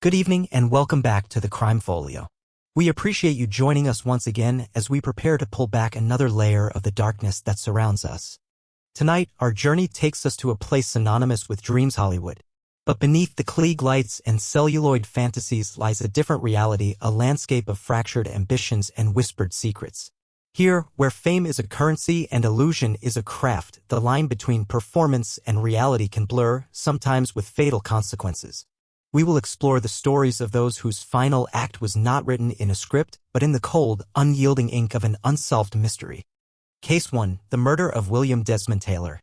Good evening and welcome back to the Crime Folio. We appreciate you joining us once again as we prepare to pull back another layer of the darkness that surrounds us. Tonight, our journey takes us to a place synonymous with Dreams Hollywood. But beneath the Klieg lights and celluloid fantasies lies a different reality, a landscape of fractured ambitions and whispered secrets. Here, where fame is a currency and illusion is a craft, the line between performance and reality can blur, sometimes with fatal consequences. We will explore the stories of those whose final act was not written in a script, but in the cold, unyielding ink of an unsolved mystery. Case 1. The Murder of William Desmond Taylor.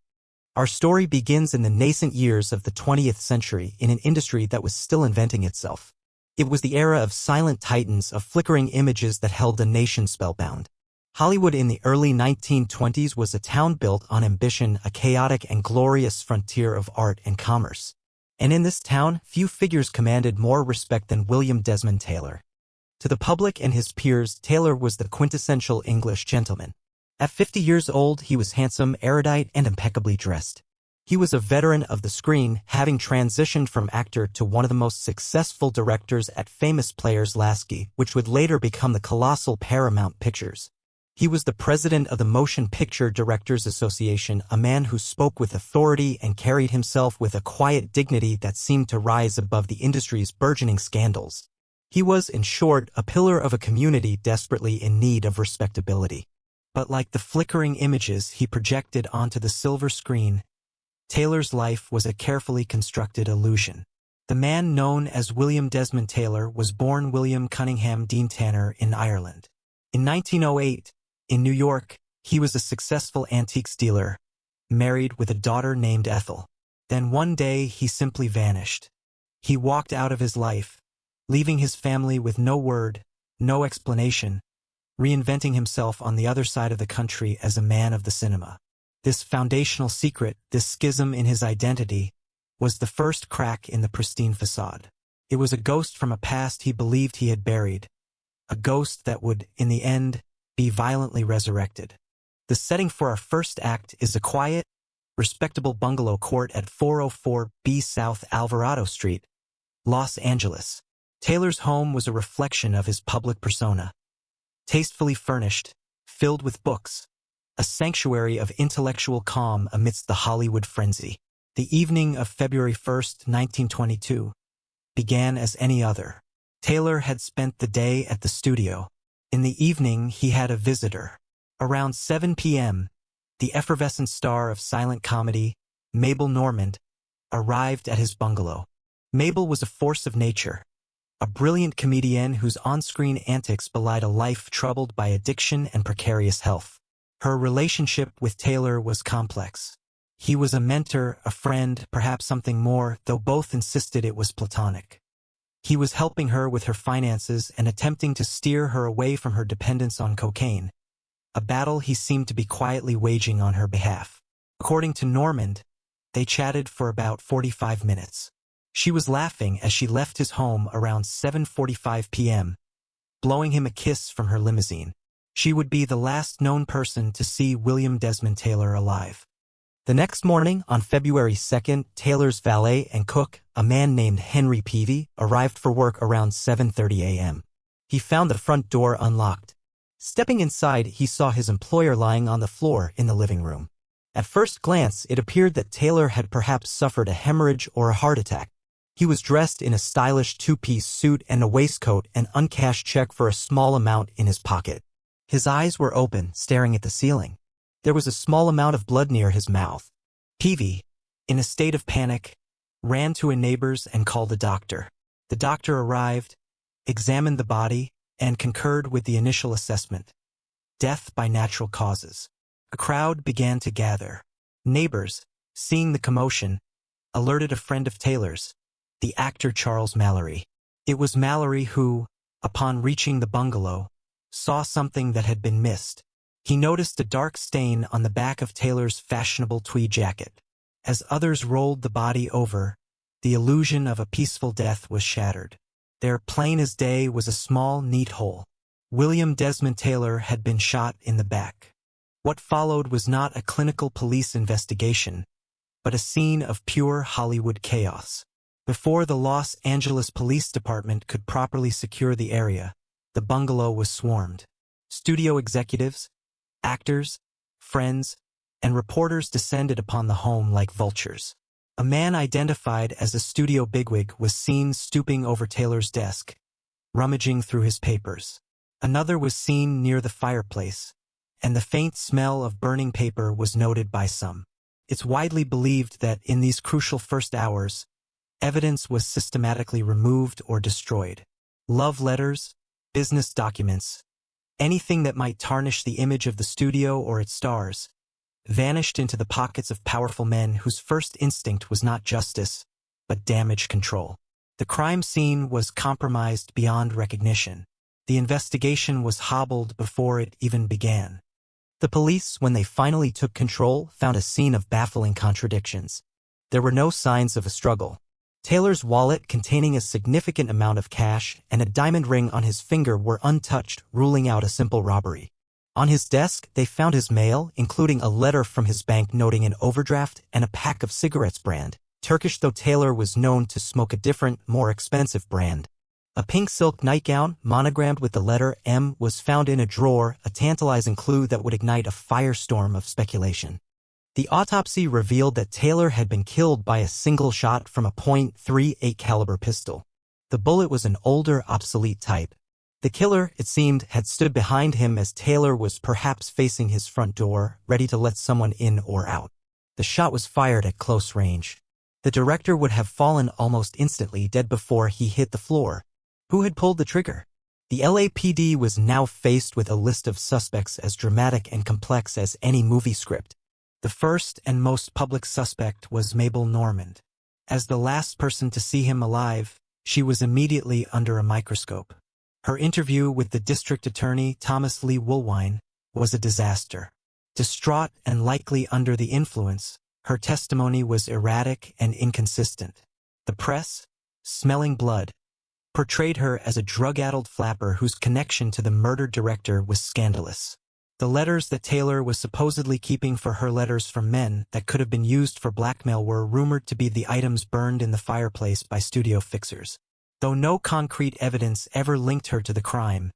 Our story begins in the nascent years of the 20th century in an industry that was still inventing itself. It was the era of silent titans, of flickering images that held the nation spellbound. Hollywood in the early 1920s was a town built on ambition, a chaotic and glorious frontier of art and commerce. And in this town, few figures commanded more respect than William Desmond Taylor. To the public and his peers, Taylor was the quintessential English gentleman. At 50 years old, he was handsome, erudite, and impeccably dressed. He was a veteran of the screen, having transitioned from actor to one of the most successful directors at famous Players Lasky, which would later become the colossal Paramount Pictures. He was the president of the Motion Picture Directors Association, a man who spoke with authority and carried himself with a quiet dignity that seemed to rise above the industry's burgeoning scandals. He was, in short, a pillar of a community desperately in need of respectability. But like the flickering images he projected onto the silver screen, Taylor's life was a carefully constructed illusion. The man known as William Desmond Taylor was born William Cunningham Dean Tanner in Ireland. In 1908, in New York, he was a successful antiques dealer, married with a daughter named Ethel. Then one day he simply vanished. He walked out of his life, leaving his family with no word, no explanation, reinventing himself on the other side of the country as a man of the cinema. This foundational secret, this schism in his identity, was the first crack in the pristine facade. It was a ghost from a past he believed he had buried, a ghost that would, in the end, be violently resurrected. The setting for our first act is a quiet, respectable bungalow court at 404 B South Alvarado Street, Los Angeles. Taylor's home was a reflection of his public persona. Tastefully furnished, filled with books, a sanctuary of intellectual calm amidst the Hollywood frenzy. The evening of February 1st, 1922, began as any other. Taylor had spent the day at the studio. In the evening, he had a visitor. Around 7 p.m., the effervescent star of silent comedy, Mabel Normand, arrived at his bungalow. Mabel was a force of nature, a brilliant comedienne whose on-screen antics belied a life troubled by addiction and precarious health. Her relationship with Taylor was complex. He was a mentor, a friend, perhaps something more, though both insisted it was platonic. He was helping her with her finances and attempting to steer her away from her dependence on cocaine, a battle he seemed to be quietly waging on her behalf. According to Normand, they chatted for about 45 minutes. She was laughing as she left his home around 7:45 p.m., blowing him a kiss from her limousine. She would be the last known person to see William Desmond Taylor alive. The next morning, on February 2nd, Taylor's valet and cook, a man named Henry Peavy, arrived for work around 7:30 a.m. He found the front door unlocked. Stepping inside, he saw his employer lying on the floor in the living room. At first glance, it appeared that Taylor had perhaps suffered a hemorrhage or a heart attack. He was dressed in a stylish two-piece suit and a waistcoat, an uncashed check for a small amount in his pocket. His eyes were open, staring at the ceiling. There was a small amount of blood near his mouth. Peavy, in a state of panic, ran to a neighbor's and called a doctor. The doctor arrived, examined the body, and concurred with the initial assessment: death by natural causes. A crowd began to gather. Neighbors, seeing the commotion, alerted a friend of Taylor's, the actor Charles Mallory. It was Mallory who, upon reaching the bungalow, saw something that had been missed. He noticed a dark stain on the back of Taylor's fashionable tweed jacket. As others rolled the body over, the illusion of a peaceful death was shattered. There, plain as day, was a small, neat hole. William Desmond Taylor had been shot in the back. What followed was not a clinical police investigation, but a scene of pure Hollywood chaos. Before the Los Angeles Police Department could properly secure the area, the bungalow was swarmed. Studio executives, actors, friends, and reporters descended upon the home like vultures. A man identified as a studio bigwig was seen stooping over Taylor's desk, rummaging through his papers. Another was seen near the fireplace, and the faint smell of burning paper was noted by some. It's widely believed that in these crucial first hours, evidence was systematically removed or destroyed. Love letters, business documents, anything that might tarnish the image of the studio or its stars, vanished into the pockets of powerful men whose first instinct was not justice, but damage control. The crime scene was compromised beyond recognition. The investigation was hobbled before it even began. The police, when they finally took control, found a scene of baffling contradictions. There were no signs of a struggle. Taylor's wallet, containing a significant amount of cash, and a diamond ring on his finger were untouched, ruling out a simple robbery. On his desk, they found his mail, including a letter from his bank noting an overdraft and a pack of cigarettes brand Turkish, though Taylor was known to smoke a different, more expensive brand. A pink silk nightgown, monogrammed with the letter M, was found in a drawer, a tantalizing clue that would ignite a firestorm of speculation. The autopsy revealed that Taylor had been killed by a single shot from a .38 caliber pistol. The bullet was an older, obsolete type. The killer, it seemed, had stood behind him as Taylor was perhaps facing his front door, ready to let someone in or out. The shot was fired at close range. The director would have fallen almost instantly, dead before he hit the floor. Who had pulled the trigger? The LAPD was now faced with a list of suspects as dramatic and complex as any movie script. The first and most public suspect was Mabel Normand. As the last person to see him alive, she was immediately under a microscope. Her interview with the district attorney, Thomas Lee Woolwine, was a disaster. Distraught and likely under the influence, her testimony was erratic and inconsistent. The press, smelling blood, portrayed her as a drug-addled flapper whose connection to the murdered director was scandalous. The letters that Taylor was supposedly keeping for her letters from men that could have been used for blackmail were rumored to be the items burned in the fireplace by studio fixers. Though no concrete evidence ever linked her to the crime,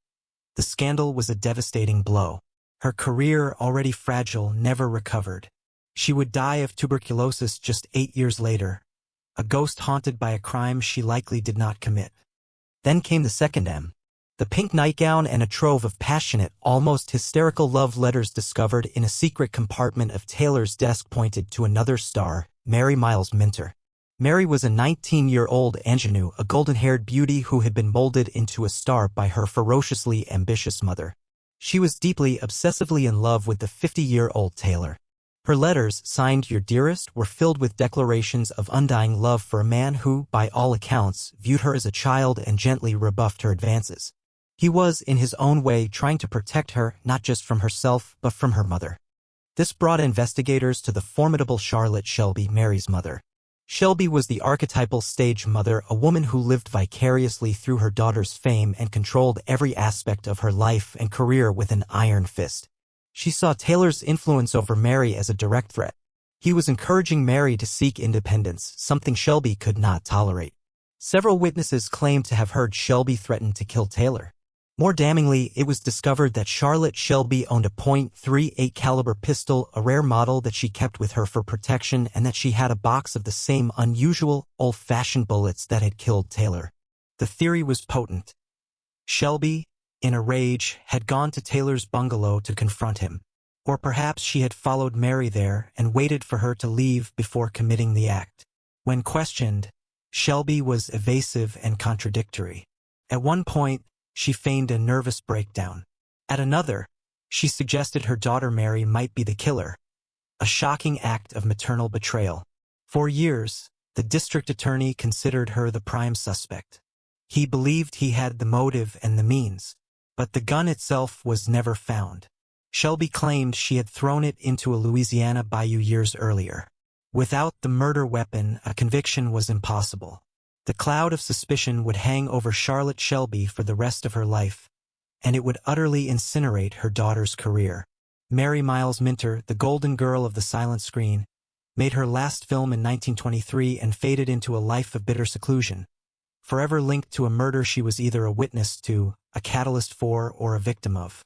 the scandal was a devastating blow. Her career, already fragile, never recovered. She would die of tuberculosis just 8 years later, a ghost haunted by a crime she likely did not commit. Then came the second M. The pink nightgown and a trove of passionate, almost hysterical love letters discovered in a secret compartment of Taylor's desk pointed to another star, Mary Miles Minter. Mary was a 19-year-old ingenue, a golden-haired beauty who had been molded into a star by her ferociously ambitious mother. She was deeply, obsessively in love with the 50-year-old Taylor. Her letters, signed Your Dearest, were filled with declarations of undying love for a man who, by all accounts, viewed her as a child and gently rebuffed her advances. He was, in his own way, trying to protect her, not just from herself, but from her mother. This brought investigators to the formidable Charlotte Shelby, Mary's mother. Shelby was the archetypal stage mother, a woman who lived vicariously through her daughter's fame and controlled every aspect of her life and career with an iron fist. She saw Taylor's influence over Mary as a direct threat. He was encouraging Mary to seek independence, something Shelby could not tolerate. Several witnesses claimed to have heard Shelby threaten to kill Taylor. More damningly, it was discovered that Charlotte Shelby owned a .38 caliber pistol, a rare model that she kept with her for protection, and that she had a box of the same unusual, old-fashioned bullets that had killed Taylor. The theory was potent. Shelby, in a rage, had gone to Taylor's bungalow to confront him. Or perhaps she had followed Mary there and waited for her to leave before committing the act. When questioned, Shelby was evasive and contradictory. At one point, she feigned a nervous breakdown. At another, she suggested her daughter Mary might be the killer, a shocking act of maternal betrayal. For years, the district attorney considered her the prime suspect. He believed he had the motive and the means, but the gun itself was never found. Shelby claimed she had thrown it into a Louisiana bayou years earlier. Without the murder weapon, a conviction was impossible. The cloud of suspicion would hang over Charlotte Shelby for the rest of her life, and it would utterly incinerate her daughter's career. Mary Miles Minter, the golden girl of the silent screen, made her last film in 1923 and faded into a life of bitter seclusion, forever linked to a murder she was either a witness to, a catalyst for, or a victim of.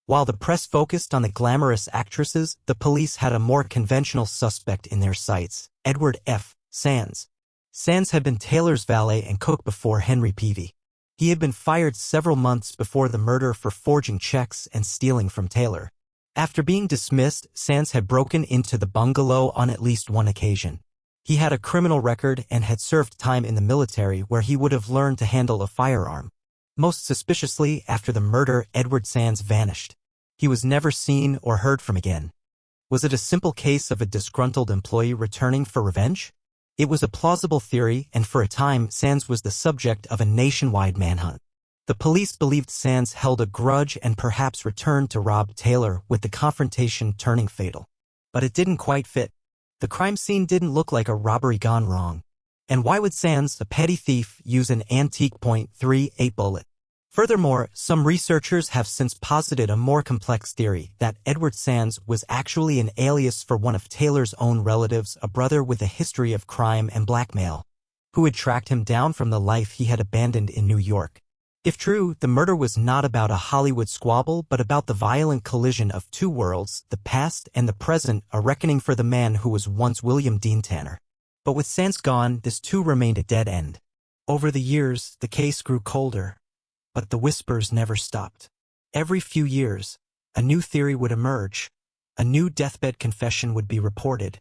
While the press focused on the glamorous actresses, the police had a more conventional suspect in their sights, Edward F. Sands. Sands had been Taylor's valet and cook before Henry Peavy. He had been fired several months before the murder for forging checks and stealing from Taylor. After being dismissed, Sands had broken into the bungalow on at least one occasion. He had a criminal record and had served time in the military where he would have learned to handle a firearm. Most suspiciously, after the murder, Edward Sands vanished. He was never seen or heard from again. Was it a simple case of a disgruntled employee returning for revenge? It was a plausible theory, and for a time, Sands was the subject of a nationwide manhunt. The police believed Sands held a grudge and perhaps returned to rob Taylor, with the confrontation turning fatal. But it didn't quite fit. The crime scene didn't look like a robbery gone wrong. And why would Sands, a petty thief, use an antique .38 bullet? Furthermore, some researchers have since posited a more complex theory that Edward Sands was actually an alias for one of Taylor's own relatives, a brother with a history of crime and blackmail, who had tracked him down from the life he had abandoned in New York. If true, the murder was not about a Hollywood squabble but about the violent collision of two worlds, the past and the present, a reckoning for the man who was once William Dean Tanner. But with Sands gone, this too remained a dead end. Over the years, the case grew colder. But the whispers never stopped. Every few years, a new theory would emerge. A new deathbed confession would be reported,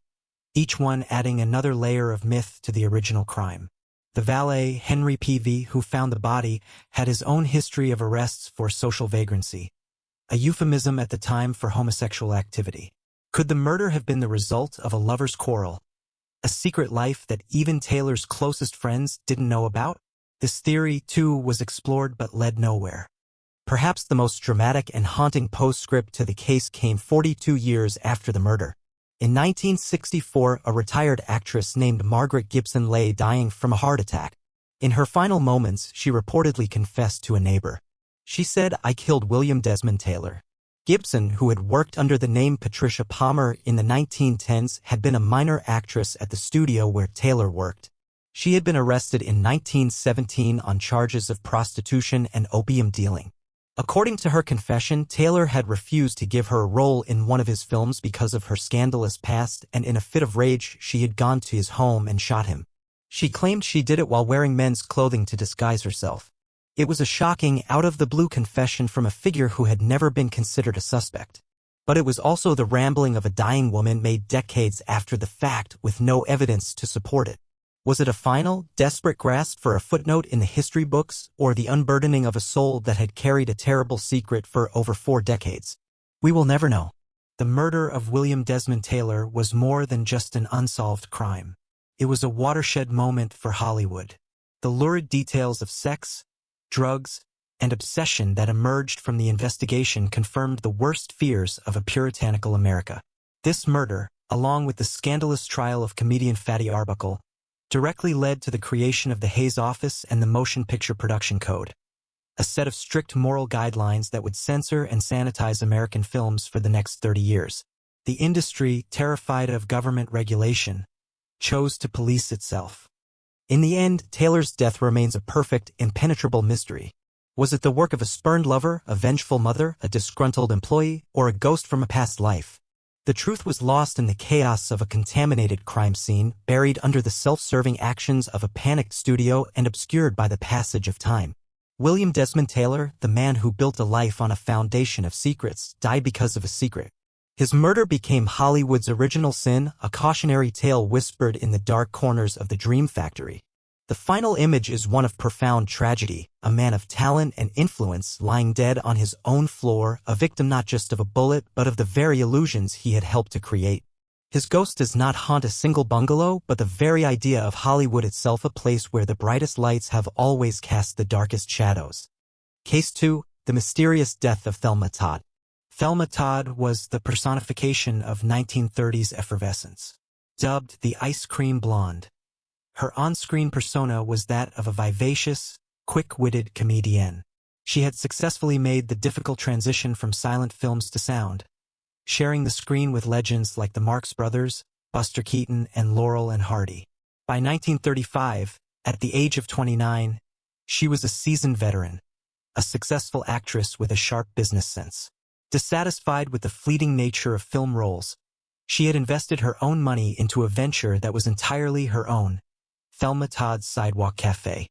each one adding another layer of myth to the original crime. The valet, Henry Peavy, who found the body, had his own history of arrests for social vagrancy, a euphemism at the time for homosexual activity. Could the murder have been the result of a lover's quarrel? A secret life that even Taylor's closest friends didn't know about? This theory, too, was explored but led nowhere. Perhaps the most dramatic and haunting postscript to the case came 42 years after the murder. In 1964, a retired actress named Margaret Gibson lay dying from a heart attack. In her final moments, she reportedly confessed to a neighbor. She said, "I killed William Desmond Taylor." Gibson, who had worked under the name Patricia Palmer in the 1910s, had been a minor actress at the studio where Taylor worked. She had been arrested in 1917 on charges of prostitution and opium dealing. According to her confession, Taylor had refused to give her a role in one of his films because of her scandalous past, and in a fit of rage, she had gone to his home and shot him. She claimed she did it while wearing men's clothing to disguise herself. It was a shocking, out-of-the-blue confession from a figure who had never been considered a suspect. But it was also the rambling of a dying woman made decades after the fact with no evidence to support it. Was it a final, desperate grasp for a footnote in the history books, or the unburdening of a soul that had carried a terrible secret for over 4 decades? We will never know. The murder of William Desmond Taylor was more than just an unsolved crime. It was a watershed moment for Hollywood. The lurid details of sex, drugs, and obsession that emerged from the investigation confirmed the worst fears of a puritanical America. This murder, along with the scandalous trial of comedian Fatty Arbuckle, directly led to the creation of the Hays Office and the Motion Picture Production Code, a set of strict moral guidelines that would censor and sanitize American films for the next 30 years. The industry, terrified of government regulation, chose to police itself. In the end, Taylor's death remains a perfect, impenetrable mystery. Was it the work of a spurned lover, a vengeful mother, a disgruntled employee, or a ghost from a past life? The truth was lost in the chaos of a contaminated crime scene, buried under the self-serving actions of a panicked studio and obscured by the passage of time. William Desmond Taylor, the man who built a life on a foundation of secrets, died because of a secret. His murder became Hollywood's original sin, a cautionary tale whispered in the dark corners of the Dream Factory. The final image is one of profound tragedy, a man of talent and influence lying dead on his own floor, a victim not just of a bullet but of the very illusions he had helped to create. His ghost does not haunt a single bungalow but the very idea of Hollywood itself, a place where the brightest lights have always cast the darkest shadows. Case 2. The mysterious death of Thelma Todd. Thelma Todd was the personification of 1930s effervescence. Dubbed the ice cream blonde, her on-screen persona was that of a vivacious, quick-witted comedienne. She had successfully made the difficult transition from silent films to sound, sharing the screen with legends like the Marx Brothers, Buster Keaton, and Laurel and Hardy. By 1935, at the age of 29, she was a seasoned veteran, a successful actress with a sharp business sense. Dissatisfied with the fleeting nature of film roles, she had invested her own money into a venture that was entirely her own, Thelma Todd's Sidewalk Cafe.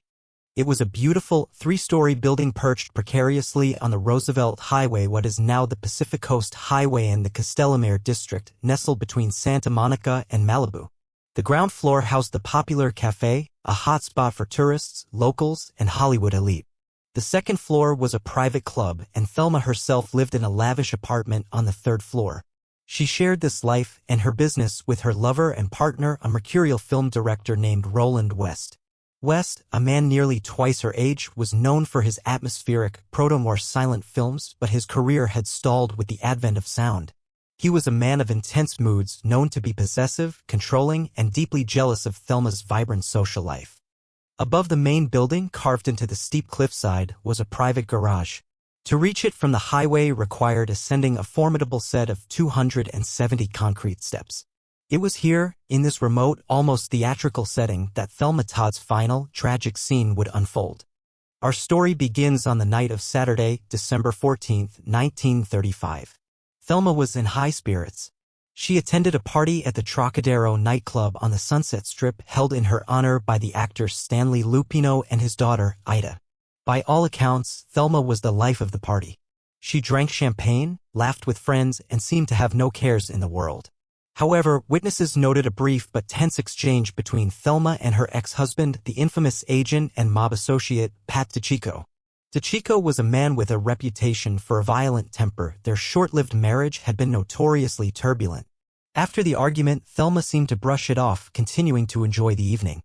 It was a beautiful, three-story building perched precariously on the Roosevelt Highway, what is now the Pacific Coast Highway in the Castellamare district, nestled between Santa Monica and Malibu. The ground floor housed the popular cafe, a hotspot for tourists, locals, and Hollywood elite. The second floor was a private club, and Thelma herself lived in a lavish apartment on the third floor. She shared this life and her business with her lover and partner, a mercurial film director named Roland West. West, a man nearly twice her age, was known for his atmospheric, proto-more silent films, but his career had stalled with the advent of sound. He was a man of intense moods, known to be possessive, controlling, and deeply jealous of Thelma's vibrant social life. Above the main building, carved into the steep cliffside, was a private garage. To reach it from the highway required ascending a formidable set of 270 concrete steps. It was here, in this remote, almost theatrical setting, that Thelma Todd's final, tragic scene would unfold. Our story begins on the night of Saturday, December 14, 1935. Thelma was in high spirits. She attended a party at the Trocadero nightclub on the Sunset Strip held in her honor by the actors Stanley Lupino and his daughter, Ida. By all accounts, Thelma was the life of the party. She drank champagne, laughed with friends, and seemed to have no cares in the world. However, witnesses noted a brief but tense exchange between Thelma and her ex-husband, the infamous agent and mob associate, Pat DiCicco. DiCicco was a man with a reputation for a violent temper. Their short-lived marriage had been notoriously turbulent. After the argument, Thelma seemed to brush it off, continuing to enjoy the evening.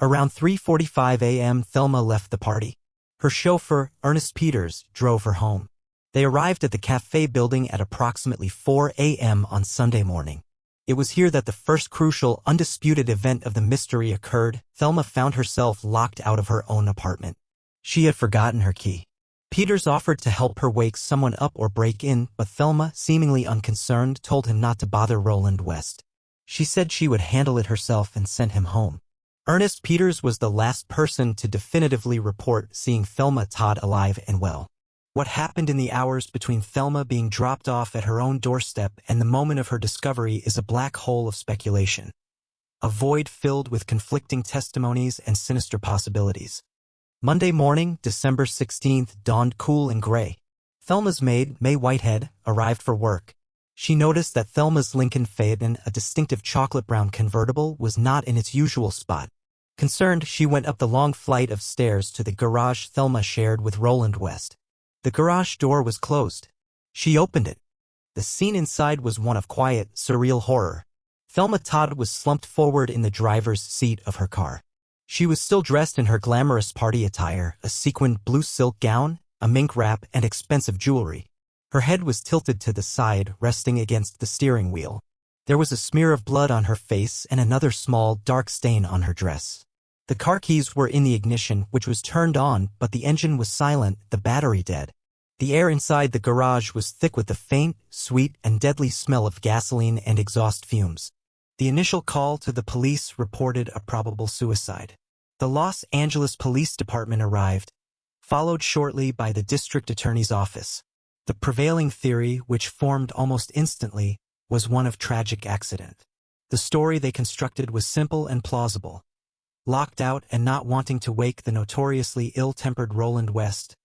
Around 3:45 a.m., Thelma left the party. Her chauffeur, Ernest Peters, drove her home. They arrived at the cafe building at approximately 4 a.m. on Sunday morning. It was here that the first crucial, undisputed event of the mystery occurred. Thelma found herself locked out of her own apartment. She had forgotten her key. Peters offered to help her wake someone up or break in, but Thelma, seemingly unconcerned, told him not to bother Roland West. She said she would handle it herself and sent him home. Ernest Peters was the last person to definitively report seeing Thelma Todd alive and well. What happened in the hours between Thelma being dropped off at her own doorstep and the moment of her discovery is a black hole of speculation. A void filled with conflicting testimonies and sinister possibilities. Monday morning, December 16th, dawned cool and gray. Thelma's maid, May Whitehead, arrived for work. She noticed that Thelma's Lincoln Phaeton, a distinctive chocolate-brown convertible, was not in its usual spot. Concerned, she went up the long flight of stairs to the garage Thelma shared with Roland West. The garage door was closed. She opened it. The scene inside was one of quiet, surreal horror. Thelma Todd was slumped forward in the driver's seat of her car. She was still dressed in her glamorous party attire, a sequined blue silk gown, a mink wrap, and expensive jewelry. Her head was tilted to the side, resting against the steering wheel. There was a smear of blood on her face and another small, dark stain on her dress. The car keys were in the ignition, which was turned on, but the engine was silent, the battery dead. The air inside the garage was thick with the faint, sweet, and deadly smell of gasoline and exhaust fumes. The initial call to the police reported a probable suicide. The Los Angeles Police Department arrived, followed shortly by the district attorney's office. The prevailing theory, which formed almost instantly, was one of tragic accident. The story they constructed was simple and plausible. Locked out and not wanting to wake the notoriously ill-tempered Roland West,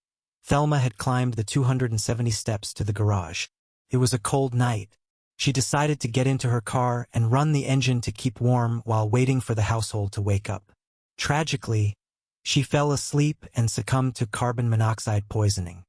Thelma had climbed the 270 steps to the garage. It was a cold night. She decided to get into her car and run the engine to keep warm while waiting for the household to wake up. Tragically, she fell asleep and succumbed to carbon monoxide poisoning.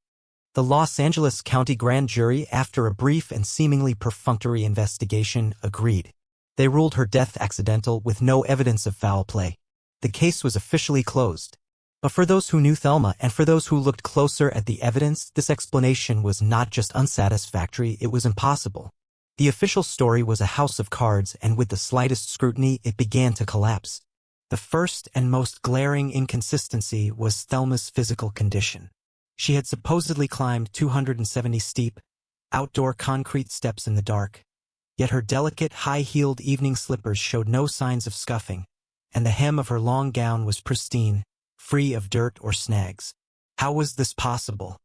The Los Angeles County Grand Jury, after a brief and seemingly perfunctory investigation, agreed. They ruled her death accidental with no evidence of foul play. The case was officially closed. But for those who knew Thelma and for those who looked closer at the evidence, this explanation was not just unsatisfactory, it was impossible. The official story was a house of cards, and with the slightest scrutiny, it began to collapse. The first and most glaring inconsistency was Thelma's physical condition. She had supposedly climbed 270 steep, outdoor concrete steps in the dark. Yet her delicate, high-heeled evening slippers showed no signs of scuffing, and the hem of her long gown was pristine, free of dirt or snags. How was this possible?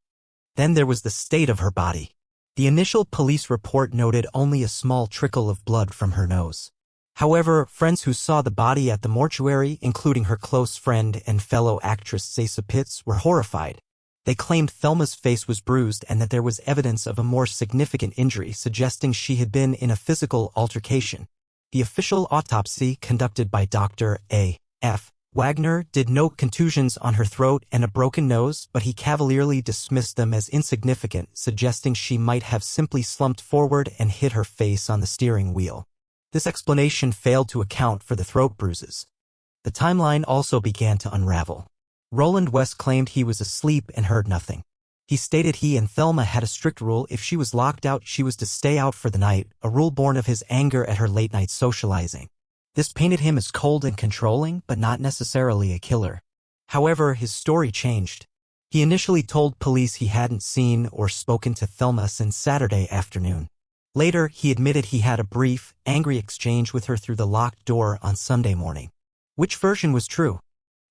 Then there was the state of her body. The initial police report noted only a small trickle of blood from her nose. However, friends who saw the body at the mortuary, including her close friend and fellow actress Zaisa Pitts, were horrified. They claimed Thelma's face was bruised and that there was evidence of a more significant injury, suggesting she had been in a physical altercation. The official autopsy, conducted by Dr. A.F. Wagner, did note contusions on her throat and a broken nose, but he cavalierly dismissed them as insignificant, suggesting she might have simply slumped forward and hit her face on the steering wheel. This explanation failed to account for the throat bruises. The timeline also began to unravel. Roland West claimed he was asleep and heard nothing. He stated he and Thelma had a strict rule: if she was locked out, she was to stay out for the night, a rule born of his anger at her late-night socializing. This painted him as cold and controlling, but not necessarily a killer. However, his story changed. He initially told police he hadn't seen or spoken to Thelma since Saturday afternoon. Later, he admitted he had a brief, angry exchange with her through the locked door on Sunday morning. Which version was true?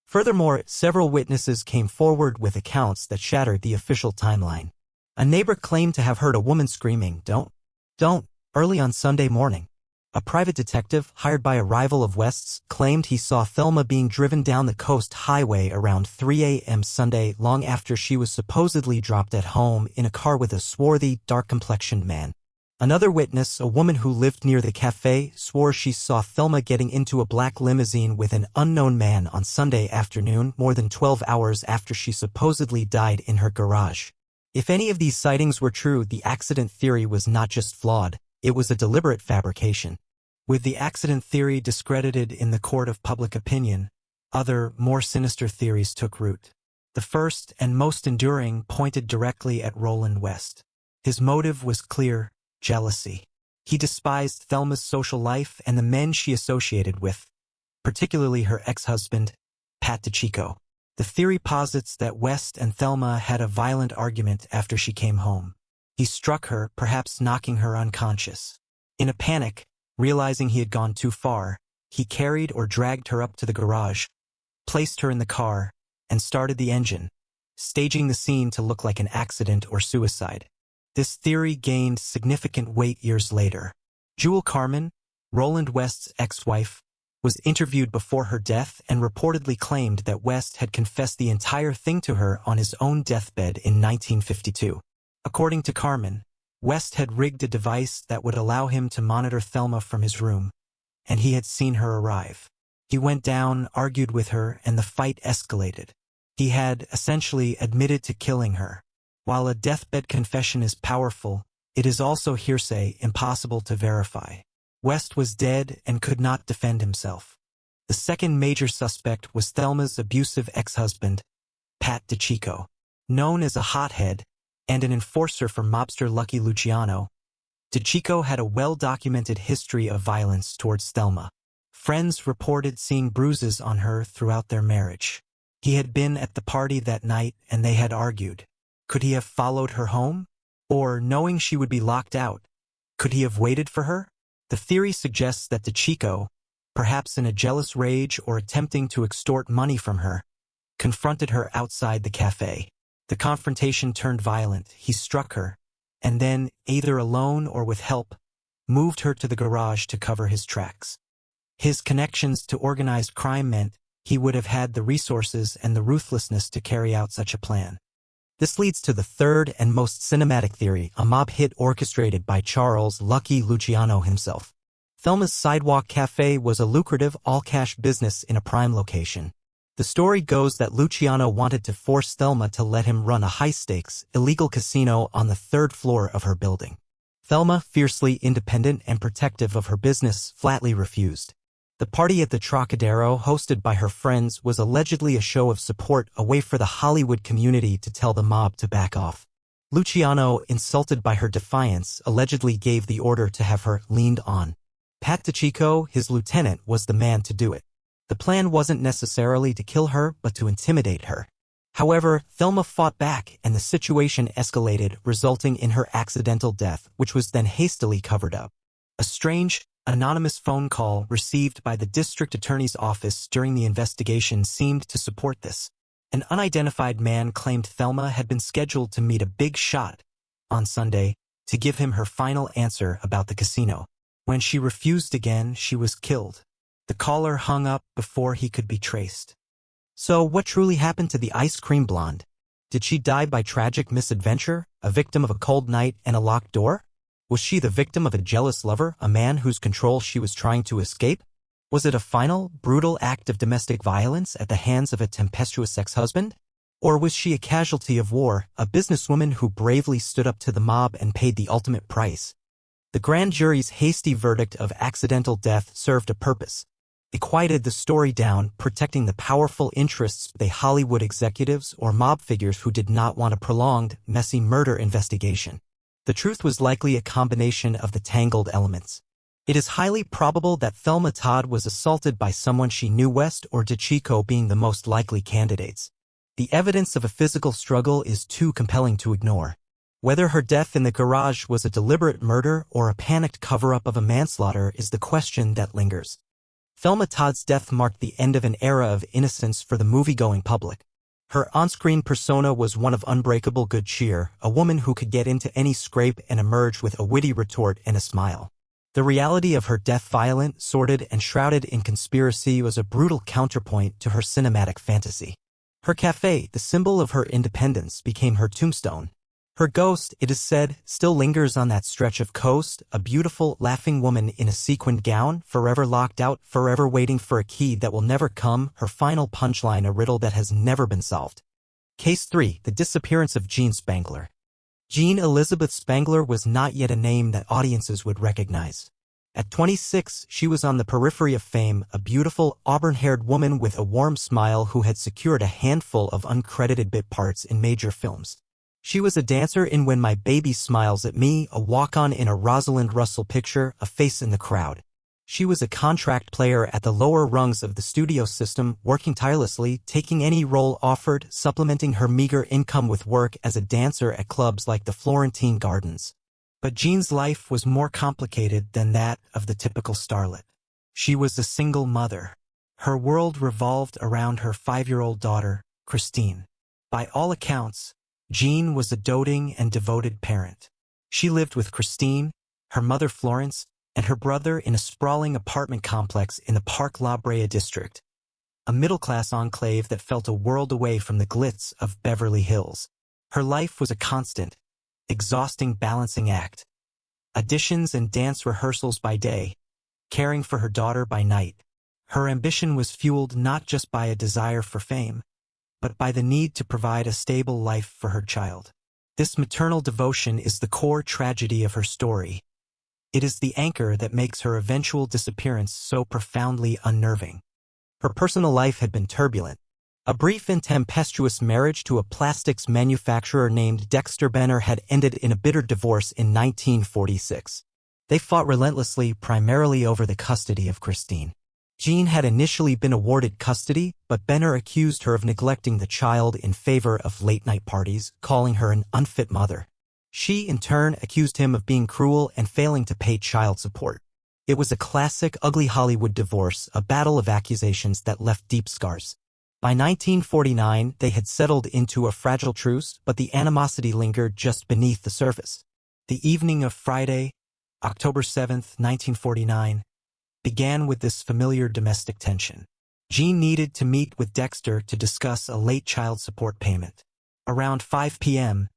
Furthermore, several witnesses came forward with accounts that shattered the official timeline. A neighbor claimed to have heard a woman screaming, "Don't," early on Sunday morning. A private detective, hired by a rival of West's, claimed he saw Thelma being driven down the coast highway around 3 a.m. Sunday, long after she was supposedly dropped at home in a car with a swarthy, dark-complexioned man. Another witness, a woman who lived near the cafe, swore she saw Thelma getting into a black limousine with an unknown man on Sunday afternoon, more than 12 hours after she supposedly died in her garage. If any of these sightings were true, the accident theory was not just flawed, it was a deliberate fabrication. With the accident theory discredited in the court of public opinion, other, more sinister theories took root. The first and most enduring pointed directly at Roland West. His motive was clear: jealousy. He despised Thelma's social life and the men she associated with, particularly her ex-husband, Pat DiCicco. The theory posits that West and Thelma had a violent argument after she came home. He struck her, perhaps knocking her unconscious. In a panic, realizing he had gone too far, he carried or dragged her up to the garage, placed her in the car, and started the engine, staging the scene to look like an accident or suicide. This theory gained significant weight years later. Jewel Carmen, Roland West's ex-wife, was interviewed before her death and reportedly claimed that West had confessed the entire thing to her on his own deathbed in 1952. According to Carmen, West had rigged a device that would allow him to monitor Thelma from his room, and he had seen her arrive. He went down, argued with her, and the fight escalated. He had, essentially, admitted to killing her. While a deathbed confession is powerful, it is also hearsay, impossible to verify. West was dead and could not defend himself. The second major suspect was Thelma's abusive ex-husband, Pat DiCicco. Known as a hothead and an enforcer for mobster Lucky Luciano, DiCicco had a well-documented history of violence towards Thelma. Friends reported seeing bruises on her throughout their marriage. He had been at the party that night and they had argued. Could he have followed her home? Or, knowing she would be locked out, could he have waited for her? The theory suggests that DiCicco, perhaps in a jealous rage or attempting to extort money from her, confronted her outside the cafe. The confrontation turned violent. He struck her, and then, either alone or with help, moved her to the garage to cover his tracks. His connections to organized crime meant he would have had the resources and the ruthlessness to carry out such a plan. This leads to the third and most cinematic theory, a mob hit orchestrated by Charles Lucky Luciano himself. Thelma's Sidewalk Cafe was a lucrative, all-cash business in a prime location. The story goes that Luciano wanted to force Thelma to let him run a high-stakes, illegal casino on the third floor of her building. Thelma, fiercely independent and protective of her business, flatly refused. The party at the Trocadero, hosted by her friends, was allegedly a show of support, a way for the Hollywood community to tell the mob to back off. Luciano, insulted by her defiance, allegedly gave the order to have her leaned on. Pat DiCicco, his lieutenant, was the man to do it. The plan wasn't necessarily to kill her, but to intimidate her. However, Thelma fought back, and the situation escalated, resulting in her accidental death, which was then hastily covered up. A strange, anonymous phone call received by the district attorney's office during the investigation seemed to support this. An unidentified man claimed Thelma had been scheduled to meet a big shot on Sunday to give him her final answer about the casino. When she refused again, she was killed. The caller hung up before he could be traced. So what truly happened to the ice cream blonde? Did she die by tragic misadventure, a victim of a cold night and a locked door? Was she the victim of a jealous lover, a man whose control she was trying to escape? Was it a final, brutal act of domestic violence at the hands of a tempestuous ex-husband? Or was she a casualty of war, a businesswoman who bravely stood up to the mob and paid the ultimate price? The grand jury's hasty verdict of accidental death served a purpose. It quieted the story down, protecting the powerful interests of the Hollywood executives or mob figures who did not want a prolonged, messy murder investigation. The truth was likely a combination of the tangled elements. It is highly probable that Thelma Todd was assaulted by someone she knew, West or DeChico being the most likely candidates. The evidence of a physical struggle is too compelling to ignore. Whether her death in the garage was a deliberate murder or a panicked cover-up of a manslaughter is the question that lingers. Thelma Todd's death marked the end of an era of innocence for the movie-going public. Her on-screen persona was one of unbreakable good cheer, a woman who could get into any scrape and emerge with a witty retort and a smile. The reality of her death, violent, sordid, and shrouded in conspiracy, was a brutal counterpoint to her cinematic fantasy. Her cafe, the symbol of her independence, became her tombstone. Her ghost, it is said, still lingers on that stretch of coast, a beautiful, laughing woman in a sequined gown, forever locked out, forever waiting for a key that will never come, her final punchline a riddle that has never been solved. Case 3. The disappearance of Jean Spangler. Jean Elizabeth Spangler was not yet a name that audiences would recognize. At 26, she was on the periphery of fame, a beautiful, auburn-haired woman with a warm smile who had secured a handful of uncredited bit parts in major films. She was a dancer in When My Baby Smiles at Me, a walk-on in a Rosalind Russell picture, a face in the crowd. She was a contract player at the lower rungs of the studio system, working tirelessly, taking any role offered, supplementing her meager income with work as a dancer at clubs like the Florentine Gardens. But Jean's life was more complicated than that of the typical starlet. She was a single mother. Her world revolved around her 5-year-old daughter, Christine. By all accounts, Jean was a doting and devoted parent. She lived with Christine, her mother Florence, and her brother in a sprawling apartment complex in the Park La Brea district, a middle-class enclave that felt a world away from the glitz of Beverly Hills. Her life was a constant, exhausting balancing act. Auditions and dance rehearsals by day, caring for her daughter by night. Her ambition was fueled not just by a desire for fame, but by the need to provide a stable life for her child. This maternal devotion is the core tragedy of her story. It is the anchor that makes her eventual disappearance so profoundly unnerving. Her personal life had been turbulent. A brief and tempestuous marriage to a plastics manufacturer named Dexter Benner had ended in a bitter divorce in 1946. They fought relentlessly, primarily over the custody of Christine. Jean had initially been awarded custody, but Benner accused her of neglecting the child in favor of late-night parties, calling her an unfit mother. She, in turn, accused him of being cruel and failing to pay child support. It was a classic, ugly Hollywood divorce, a battle of accusations that left deep scars. By 1949, they had settled into a fragile truce, but the animosity lingered just beneath the surface. The evening of Friday, October 7, 1949, began with this familiar domestic tension. Jean needed to meet with Dexter to discuss a late child support payment. Around 5 p.m.,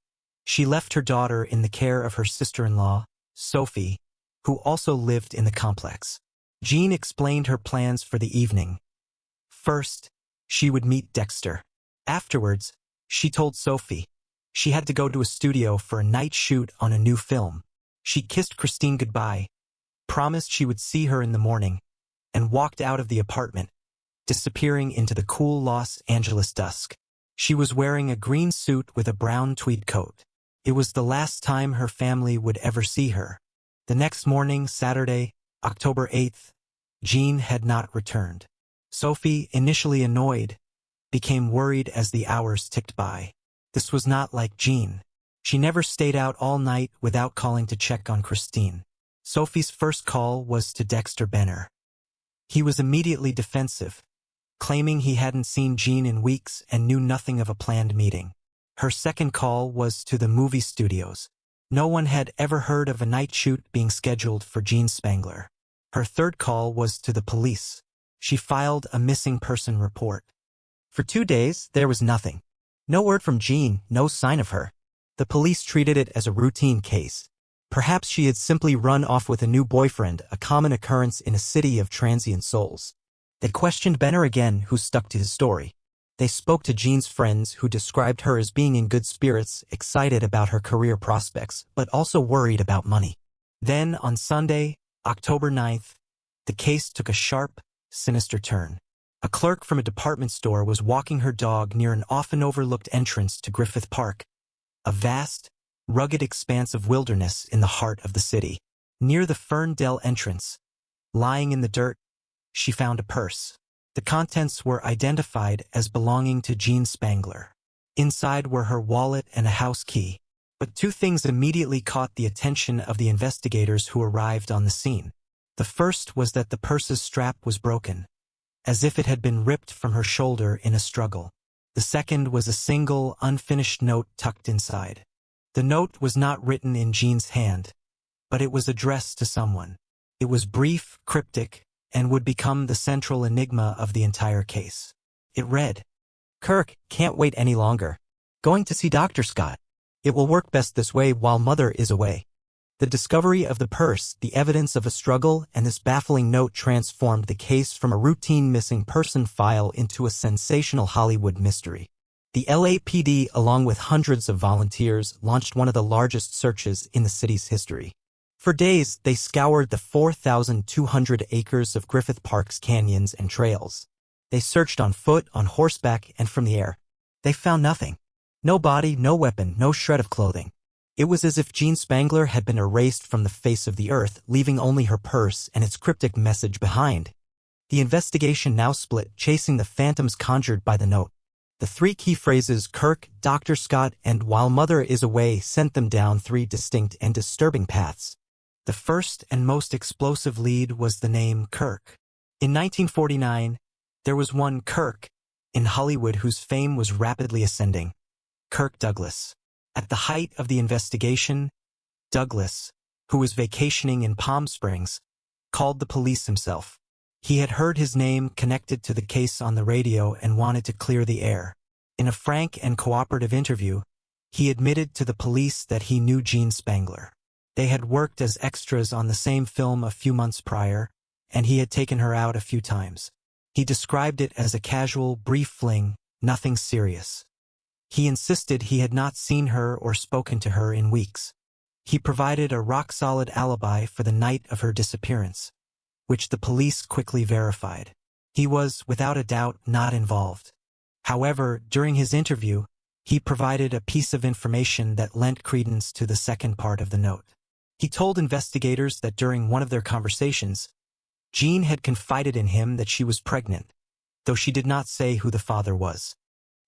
she left her daughter in the care of her sister-in-law, Sophie, who also lived in the complex. Jean explained her plans for the evening. First, she would meet Dexter. Afterwards, she told Sophie she had to go to a studio for a night shoot on a new film. She kissed Christine goodbye, promised she would see her in the morning, and walked out of the apartment, disappearing into the cool Los Angeles dusk. She was wearing a green suit with a brown tweed coat. It was the last time her family would ever see her. The next morning, Saturday, October 8th, Jean had not returned. Sophie, initially annoyed, became worried as the hours ticked by. This was not like Jean. She never stayed out all night without calling to check on Christine. Sophie's first call was to Dexter Benner. He was immediately defensive, claiming he hadn't seen Jean in weeks and knew nothing of a planned meeting. Her second call was to the movie studios. No one had ever heard of a night shoot being scheduled for Jean Spangler. Her third call was to the police. She filed a missing person report. For 2 days, there was nothing. No word from Jean, no sign of her. The police treated it as a routine case. Perhaps she had simply run off with a new boyfriend, a common occurrence in a city of transient souls. They questioned Benner again, who stuck to his story. They spoke to Jean's friends, who described her as being in good spirits, excited about her career prospects, but also worried about money. Then, on Sunday, October 9th, the case took a sharp, sinister turn. A clerk from a department store was walking her dog near an often overlooked entrance to Griffith Park, a vast, rugged expanse of wilderness in the heart of the city. Near the Ferndale entrance, lying in the dirt, she found a purse. The contents were identified as belonging to Jean Spangler. Inside were her wallet and a house key. But two things immediately caught the attention of the investigators who arrived on the scene. The first was that the purse's strap was broken, as if it had been ripped from her shoulder in a struggle. The second was a single, unfinished note tucked inside. The note was not written in Jean's hand, but it was addressed to someone. It was brief, cryptic, and would become the central enigma of the entire case. It read, "Kirk, can't wait any longer. Going to see Dr. Scott. It will work best this way while Mother is away." The discovery of the purse, the evidence of a struggle, and this baffling note transformed the case from a routine missing person file into a sensational Hollywood mystery. The LAPD, along with hundreds of volunteers, launched one of the largest searches in the city's history. For days, they scoured the 4,200 acres of Griffith Park's canyons and trails. They searched on foot, on horseback, and from the air. They found nothing. No body, no weapon, no shred of clothing. It was as if Jean Spangler had been erased from the face of the earth, leaving only her purse and its cryptic message behind. The investigation now split, chasing the phantoms conjured by the note. The three key phrases, Kirk, Dr. Scott, and while Mother is away, sent them down three distinct and disturbing paths. The first and most explosive lead was the name Kirk. In 1949, there was one Kirk in Hollywood whose fame was rapidly ascending. Kirk Douglas. At the height of the investigation, Douglas, who was vacationing in Palm Springs, called the police himself. He had heard his name connected to the case on the radio and wanted to clear the air. In a frank and cooperative interview, he admitted to the police that he knew Jean Spangler. They had worked as extras on the same film a few months prior, and he had taken her out a few times. He described it as a casual, brief fling, nothing serious. He insisted he had not seen her or spoken to her in weeks. He provided a rock-solid alibi for the night of her disappearance, which the police quickly verified. He was, without a doubt, not involved. However, during his interview, he provided a piece of information that lent credence to the second part of the note. He told investigators that during one of their conversations, Jean had confided in him that she was pregnant, though she did not say who the father was.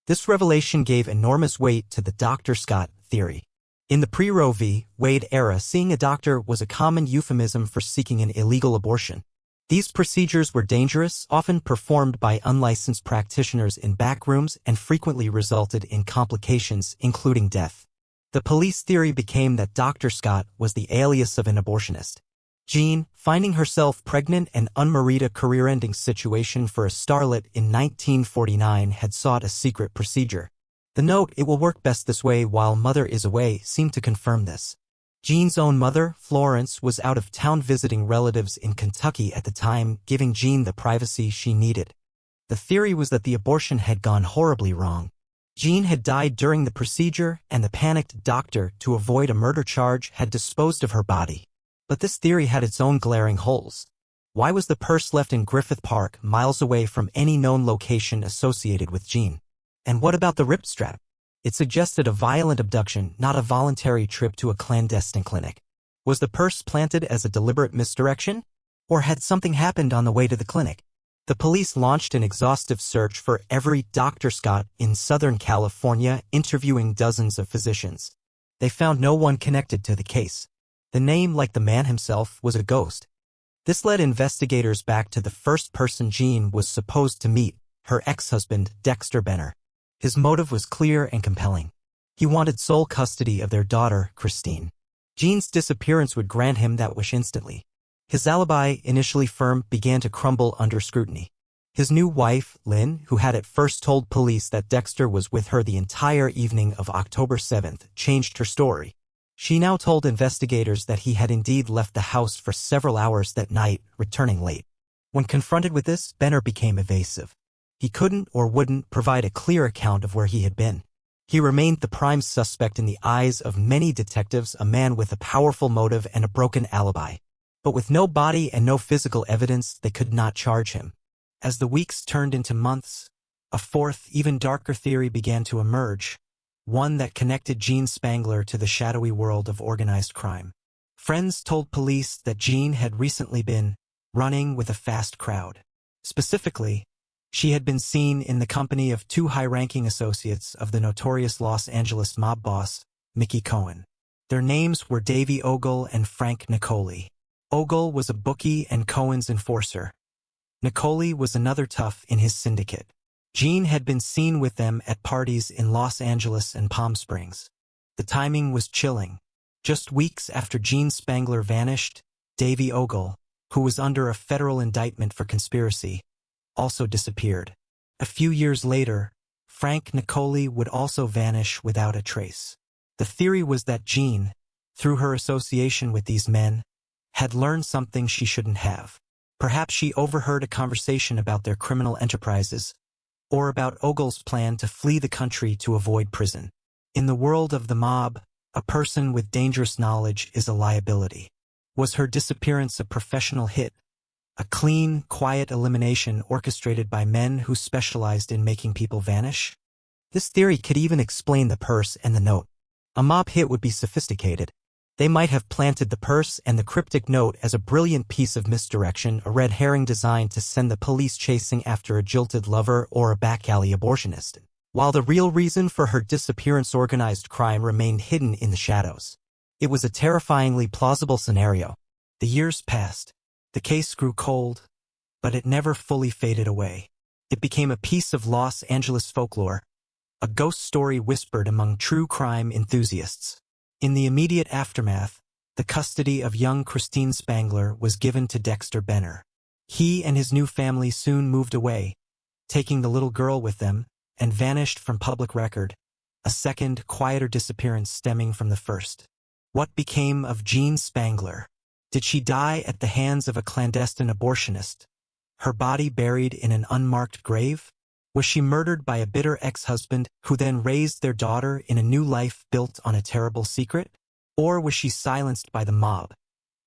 This revelation gave enormous weight to the Dr. Scott theory. In the pre-Roe v. Wade era, seeing a doctor was a common euphemism for seeking an illegal abortion. These procedures were dangerous, often performed by unlicensed practitioners in back rooms, and frequently resulted in complications, including death. The police theory became that Dr. Scott was the alias of an abortionist. Jean, finding herself pregnant and unmarried, a career-ending situation for a starlet in 1949, had sought a secret procedure. The note, "It will work best this way while Mother is away," seemed to confirm this. Jean's own mother, Florence, was out of town visiting relatives in Kentucky at the time, giving Jean the privacy she needed. The theory was that the abortion had gone horribly wrong. Jean had died during the procedure, and the panicked doctor, to avoid a murder charge, had disposed of her body. But this theory had its own glaring holes. Why was the purse left in Griffith Park, miles away from any known location associated with Jean? And what about the ripped strap? It suggested a violent abduction, not a voluntary trip to a clandestine clinic. Was the purse planted as a deliberate misdirection? Or had something happened on the way to the clinic? The police launched an exhaustive search for every Dr. Scott in Southern California, interviewing dozens of physicians. They found no one connected to the case. The name, like the man himself, was a ghost. This led investigators back to the first person Jean was supposed to meet, her ex-husband, Dexter Benner. His motive was clear and compelling. He wanted sole custody of their daughter, Christine. Jean's disappearance would grant him that wish instantly. His alibi, initially firm, began to crumble under scrutiny. His new wife, Lynn, who had at first told police that Dexter was with her the entire evening of October 7th, changed her story. She now told investigators that he had indeed left the house for several hours that night, returning late. When confronted with this, Benner became evasive. He couldn't or wouldn't provide a clear account of where he had been. He remained the prime suspect in the eyes of many detectives, a man with a powerful motive and a broken alibi. But with no body and no physical evidence, they could not charge him. As the weeks turned into months, a fourth, even darker theory began to emerge, one that connected Jean Spangler to the shadowy world of organized crime. Friends told police that Jean had recently been running with a fast crowd. Specifically, she had been seen in the company of two high-ranking associates of the notorious Los Angeles mob boss, Mickey Cohen. Their names were Davey Ogle and Frank Nicoli. Ogle was a bookie and Cohen's enforcer. Nicoli was another tough in his syndicate. Jean had been seen with them at parties in Los Angeles and Palm Springs. The timing was chilling. Just weeks after Jean Spangler vanished, Davey Ogle, who was under a federal indictment for conspiracy, also disappeared. A few years later, Frank Nicoli would also vanish without a trace. The theory was that Jean, through her association with these men, had learned something she shouldn't have. Perhaps she overheard a conversation about their criminal enterprises, or about Ogle's plan to flee the country to avoid prison. In the world of the mob, a person with dangerous knowledge is a liability. Was her disappearance a professional hit? A clean, quiet elimination orchestrated by men who specialized in making people vanish? This theory could even explain the purse and the note. A mob hit would be sophisticated. They might have planted the purse and the cryptic note as a brilliant piece of misdirection, a red herring designed to send the police chasing after a jilted lover or a back-alley abortionist, while the real reason for her disappearance, organized crime, remained hidden in the shadows. It was a terrifyingly plausible scenario. The years passed. The case grew cold, but it never fully faded away. It became a piece of Los Angeles folklore, a ghost story whispered among true crime enthusiasts. In the immediate aftermath, the custody of young Christine Spangler was given to Dexter Benner. He and his new family soon moved away, taking the little girl with them, and vanished from public record, a second, quieter disappearance stemming from the first. What became of Jean Spangler? Did she die at the hands of a clandestine abortionist, her body buried in an unmarked grave? Was she murdered by a bitter ex-husband who then raised their daughter in a new life built on a terrible secret? Or was she silenced by the mob,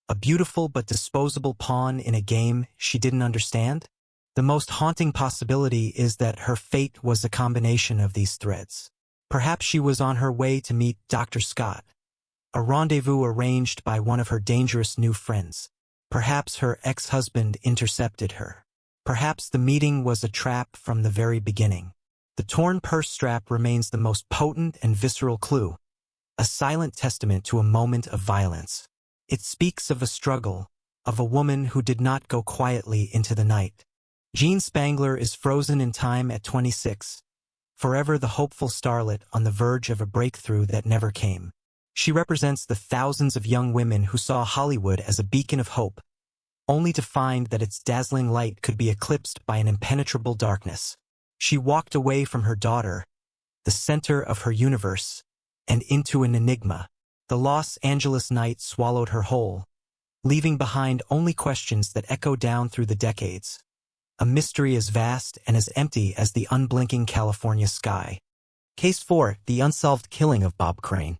a beautiful but disposable pawn in a game she didn't understand? The most haunting possibility is that her fate was a combination of these threads. Perhaps she was on her way to meet Dr. Scott, a rendezvous arranged by one of her dangerous new friends. Perhaps her ex-husband intercepted her. Perhaps the meeting was a trap from the very beginning. The torn purse strap remains the most potent and visceral clue, a silent testament to a moment of violence. It speaks of a struggle, of a woman who did not go quietly into the night. Jean Spangler is frozen in time at 26, forever the hopeful starlet on the verge of a breakthrough that never came. She represents the thousands of young women who saw Hollywood as a beacon of hope, only to find that its dazzling light could be eclipsed by an impenetrable darkness. She walked away from her daughter, the center of her universe, and into an enigma. The Los Angeles night swallowed her whole, leaving behind only questions that echo down through the decades. A mystery as vast and as empty as the unblinking California sky. Case 4, the unsolved killing of Bob Crane.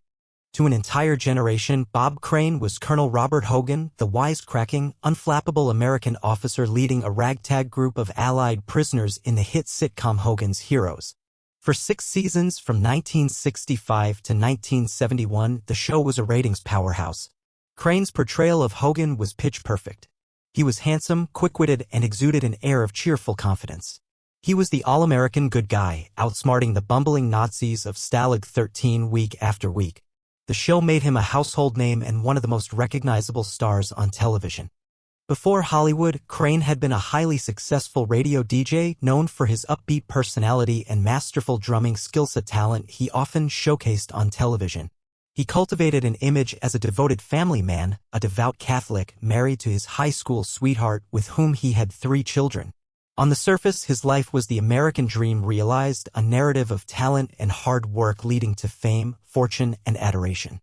To an entire generation, Bob Crane was Colonel Robert Hogan, the wisecracking, unflappable American officer leading a ragtag group of Allied prisoners in the hit sitcom Hogan's Heroes. For 6 seasons from 1965 to 1971, the show was a ratings powerhouse. Crane's portrayal of Hogan was pitch perfect. He was handsome, quick-witted, and exuded an air of cheerful confidence. He was the all-American good guy, outsmarting the bumbling Nazis of Stalag 13 week after week. The show made him a household name and one of the most recognizable stars on television. Before Hollywood, Crane had been a highly successful radio DJ known for his upbeat personality and masterful drumming skills, a talent he often showcased on television. He cultivated an image as a devoted family man, a devout Catholic married to his high school sweetheart with whom he had 3 children. On the surface, his life was the American dream realized, a narrative of talent and hard work leading to fame, fortune, and adoration.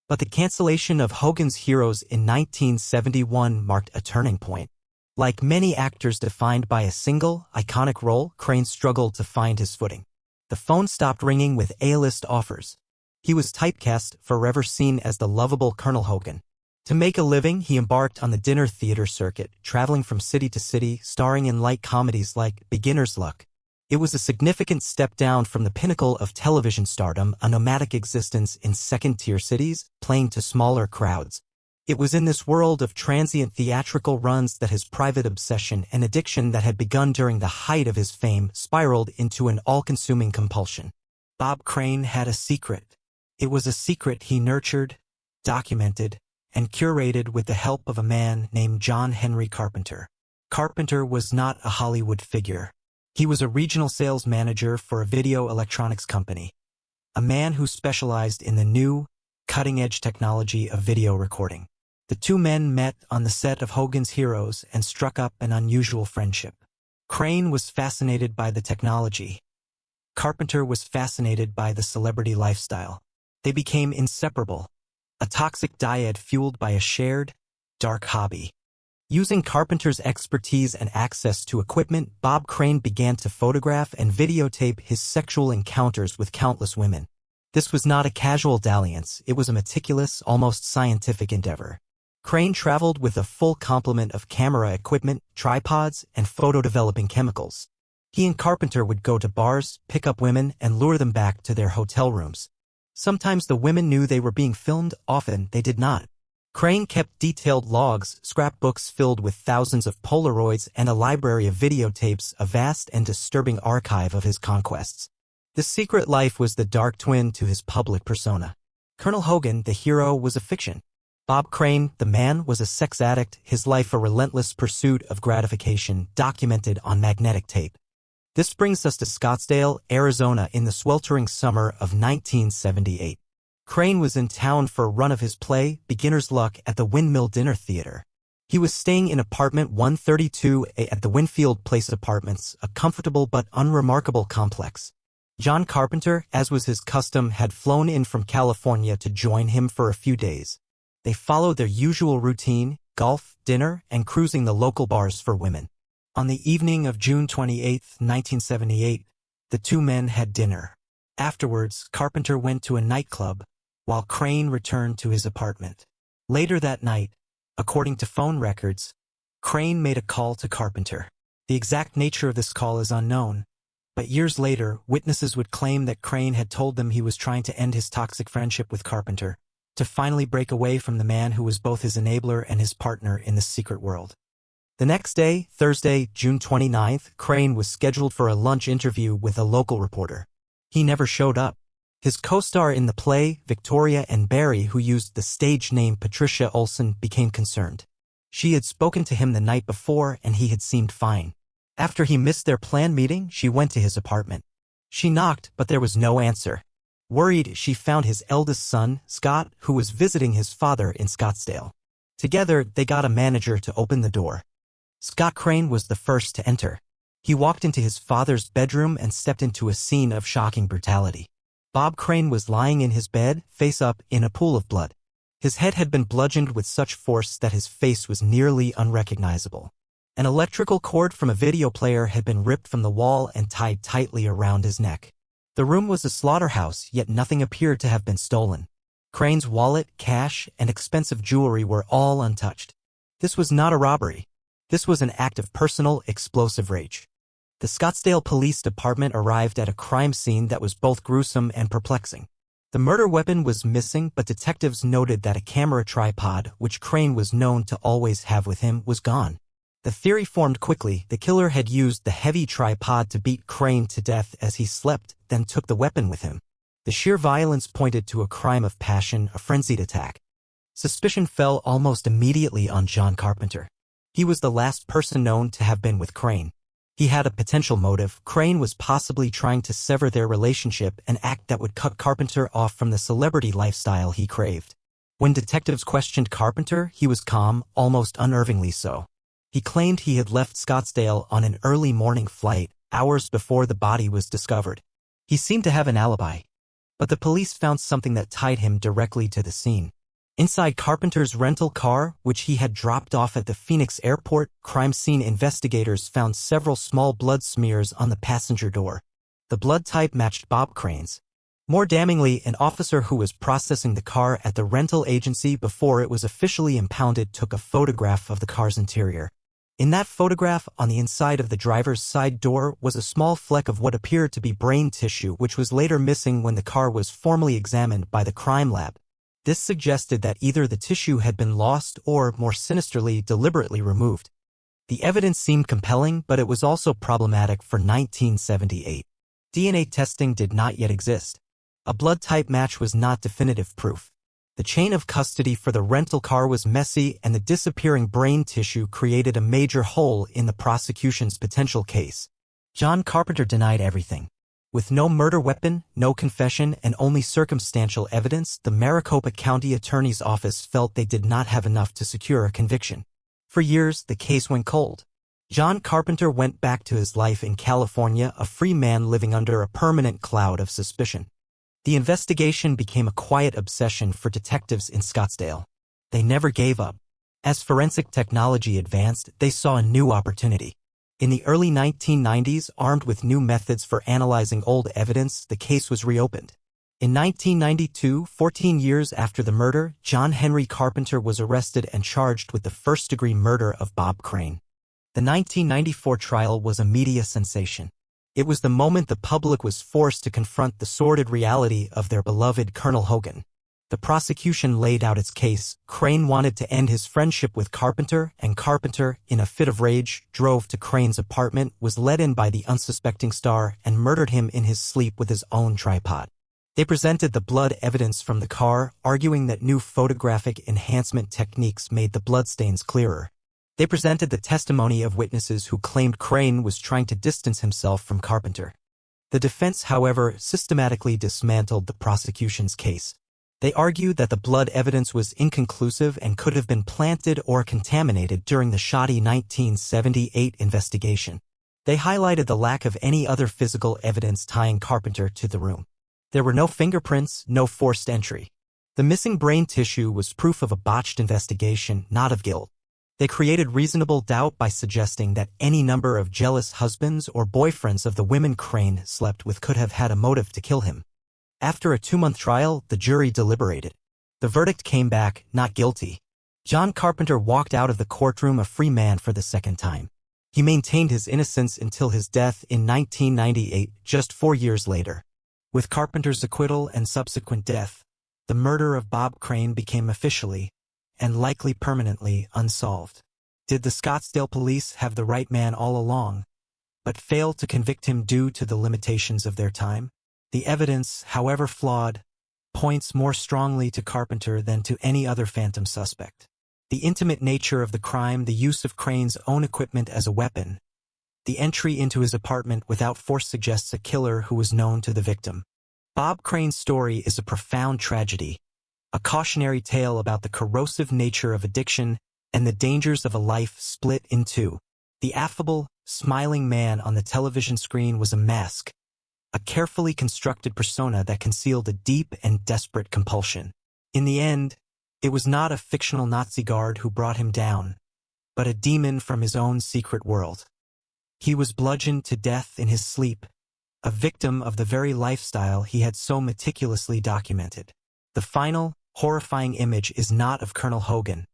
But the cancellation of Hogan's Heroes in 1971 marked a turning point. Like many actors defined by a single, iconic role, Crane struggled to find his footing. The phone stopped ringing with A-list offers. He was typecast, forever seen as the lovable Colonel Hogan. To make a living, he embarked on the dinner theater circuit, traveling from city to city, starring in light comedies like Beginner's Luck. It was a significant step down from the pinnacle of television stardom, a nomadic existence in second-tier cities, playing to smaller crowds. It was in this world of transient theatrical runs that his private obsession and addiction that had begun during the height of his fame spiraled into an all-consuming compulsion. Bob Crane had a secret. It was a secret he nurtured, documented, and curated with the help of a man named John Henry Carpenter. Carpenter was not a Hollywood figure. He was a regional sales manager for a video electronics company, a man who specialized in the new, cutting-edge technology of video recording. The two men met on the set of Hogan's Heroes and struck up an unusual friendship. Crane was fascinated by the technology. Carpenter was fascinated by the celebrity lifestyle. They became inseparable, a toxic dyad fueled by a shared, dark hobby. Using Carpenter's expertise and access to equipment, Bob Crane began to photograph and videotape his sexual encounters with countless women. This was not a casual dalliance, it was a meticulous, almost scientific endeavor. Crane traveled with a full complement of camera equipment, tripods, and photo-developing chemicals. He and Carpenter would go to bars, pick up women, and lure them back to their hotel rooms. Sometimes the women knew they were being filmed, often they did not. Crane kept detailed logs, scrapbooks filled with thousands of Polaroids, and a library of videotapes, a vast and disturbing archive of his conquests. The secret life was the dark twin to his public persona. Colonel Hogan, the hero, was a fiction. Bob Crane, the man, was a sex addict, his life a relentless pursuit of gratification, documented on magnetic tape. This brings us to Scottsdale, Arizona in the sweltering summer of 1978. Crane was in town for a run of his play, Beginner's Luck, at the Windmill Dinner Theater. He was staying in apartment 132A at the Winfield Place Apartments, a comfortable but unremarkable complex. John Carpenter, as was his custom, had flown in from California to join him for a few days. They followed their usual routine, golf, dinner, and cruising the local bars for women. On the evening of June 28, 1978, the two men had dinner. Afterwards, Carpenter went to a nightclub, while Crane returned to his apartment. Later that night, according to phone records, Crane made a call to Carpenter. The exact nature of this call is unknown, but years later, witnesses would claim that Crane had told them he was trying to end his toxic friendship with Carpenter, to finally break away from the man who was both his enabler and his partner in the secret world. The next day, Thursday, June 29th, Crane was scheduled for a lunch interview with a local reporter. He never showed up. His co-star in the play, Victoria Ann Barry, who used the stage name Patricia Olson, became concerned. She had spoken to him the night before and he had seemed fine. After he missed their planned meeting, she went to his apartment. She knocked, but there was no answer. Worried, she found his eldest son, Scott, who was visiting his father in Scottsdale. Together, they got a manager to open the door. Scott Crane was the first to enter. He walked into his father's bedroom and stepped into a scene of shocking brutality. Bob Crane was lying in his bed, face up, in a pool of blood. His head had been bludgeoned with such force that his face was nearly unrecognizable. An electrical cord from a video player had been ripped from the wall and tied tightly around his neck. The room was a slaughterhouse, yet nothing appeared to have been stolen. Crane's wallet, cash, and expensive jewelry were all untouched. This was not a robbery. This was an act of personal, explosive rage. The Scottsdale Police Department arrived at a crime scene that was both gruesome and perplexing. The murder weapon was missing, but detectives noted that a camera tripod, which Crane was known to always have with him, was gone. The theory formed quickly: the killer had used the heavy tripod to beat Crane to death as he slept, then took the weapon with him. The sheer violence pointed to a crime of passion, a frenzied attack. Suspicion fell almost immediately on John Carpenter. He was the last person known to have been with Crane. He had a potential motive. Crane was possibly trying to sever their relationship, an act that would cut Carpenter off from the celebrity lifestyle he craved. When detectives questioned Carpenter, he was calm, almost unnervingly so. He claimed he had left Scottsdale on an early morning flight, hours before the body was discovered. He seemed to have an alibi. But the police found something that tied him directly to the scene. Inside Carpenter's rental car, which he had dropped off at the Phoenix airport, crime scene investigators found several small blood smears on the passenger door. The blood type matched Bob Crane's. More damningly, an officer who was processing the car at the rental agency before it was officially impounded took a photograph of the car's interior. In that photograph, on the inside of the driver's side door, was a small fleck of what appeared to be brain tissue, which was later missing when the car was formally examined by the crime lab. This suggested that either the tissue had been lost or, more sinisterly, deliberately removed. The evidence seemed compelling, but it was also problematic for 1978. DNA testing did not yet exist. A blood type match was not definitive proof. The chain of custody for the rental car was messy, and the disappearing brain tissue created a major hole in the prosecution's potential case. John Carpenter denied everything. With no murder weapon, no confession, and only circumstantial evidence, the Maricopa County Attorney's Office felt they did not have enough to secure a conviction. For years, the case went cold. John Carpenter went back to his life in California, a free man living under a permanent cloud of suspicion. The investigation became a quiet obsession for detectives in Scottsdale. They never gave up. As forensic technology advanced, they saw a new opportunity. In the early 1990s, armed with new methods for analyzing old evidence, the case was reopened. In 1992, 14 years after the murder, John Henry Carpenter was arrested and charged with the first-degree murder of Bob Crane. The 1994 trial was a media sensation. It was the moment the public was forced to confront the sordid reality of their beloved Colonel Hogan. The prosecution laid out its case. Crane wanted to end his friendship with Carpenter, and Carpenter, in a fit of rage, drove to Crane's apartment, was let in by the unsuspecting star, and murdered him in his sleep with his own tripod. They presented the blood evidence from the car, arguing that new photographic enhancement techniques made the bloodstains clearer. They presented the testimony of witnesses who claimed Crane was trying to distance himself from Carpenter. The defense, however, systematically dismantled the prosecution's case. They argued that the blood evidence was inconclusive and could have been planted or contaminated during the shoddy 1978 investigation. They highlighted the lack of any other physical evidence tying Carpenter to the room. There were no fingerprints, no forced entry. The missing brain tissue was proof of a botched investigation, not of guilt. They created reasonable doubt by suggesting that any number of jealous husbands or boyfriends of the women Crane slept with could have had a motive to kill him. After a 2-month trial, the jury deliberated. The verdict came back, not guilty. John Carpenter walked out of the courtroom a free man for the second time. He maintained his innocence until his death in 1998, just 4 years later. With Carpenter's acquittal and subsequent death, the murder of Bob Crane became officially, and likely permanently, unsolved. Did the Scottsdale police have the right man all along, but fail to convict him due to the limitations of their time? The evidence, however flawed, points more strongly to Carpenter than to any other phantom suspect. The intimate nature of the crime, the use of Crane's own equipment as a weapon, the entry into his apartment without force suggests a killer who was known to the victim. Bob Crane's story is a profound tragedy, a cautionary tale about the corrosive nature of addiction and the dangers of a life split in two. The affable, smiling man on the television screen was a mask, a carefully constructed persona that concealed a deep and desperate compulsion. In the end, it was not a fictional Nazi guard who brought him down, but a demon from his own secret world. He was bludgeoned to death in his sleep, a victim of the very lifestyle he had so meticulously documented. The final, horrifying image is not of Colonel Hogan,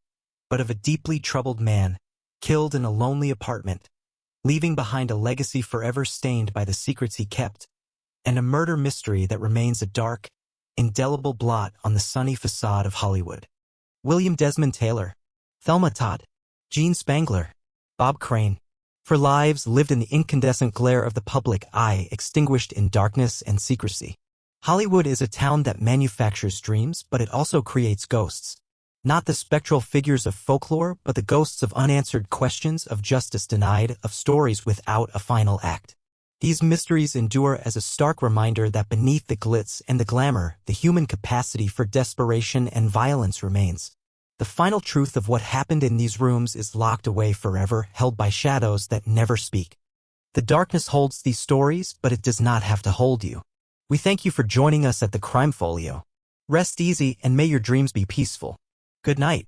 but of a deeply troubled man, killed in a lonely apartment, leaving behind a legacy forever stained by the secrets he kept, and a murder mystery that remains a dark, indelible blot on the sunny facade of Hollywood. William Desmond Taylor, Thelma Todd, Gene Spangler, Bob Crane. For lives lived in the incandescent glare of the public eye, extinguished in darkness and secrecy. Hollywood is a town that manufactures dreams, but it also creates ghosts. Not the spectral figures of folklore, but the ghosts of unanswered questions, of justice denied, of stories without a final act. These mysteries endure as a stark reminder that beneath the glitz and the glamour, the human capacity for desperation and violence remains. The final truth of what happened in these rooms is locked away forever, held by shadows that never speak. The darkness holds these stories, but it does not have to hold you. We thank you for joining us at the Crime Folio. Rest easy and may your dreams be peaceful. Good night.